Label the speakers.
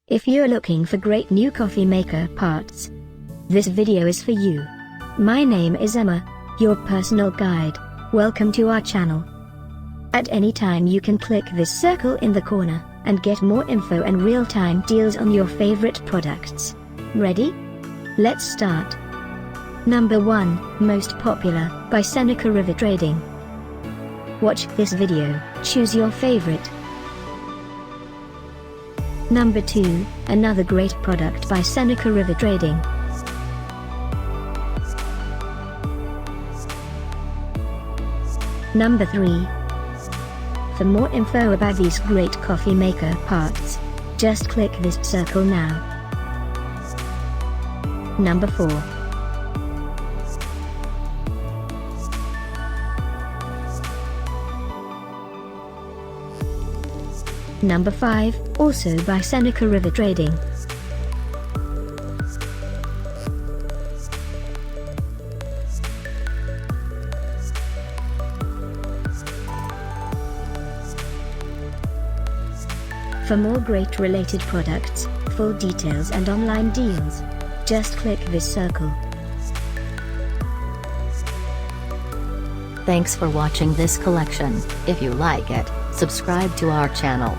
Speaker 1: If you're looking for great new coffee maker parts, this video is for you. My name is Emma, your personal guide. Welcome to our channel. At any time you can click this circle in the corner, and get more info and real-time deals on your favorite products. Ready? Let's start. Number 1, Most Popular, by Seneca River Trading. Watch this video, choose your favorite. Number 2, another great product by Seneca River Trading. Number 3. For more info about these great coffee maker parts, just click this circle now. Number 4. Number 5, also by Seneca River Trading. For more great related products, full details and online deals, just click this circle.
Speaker 2: Thanks for watching this collection. If you like it, subscribe to our channel.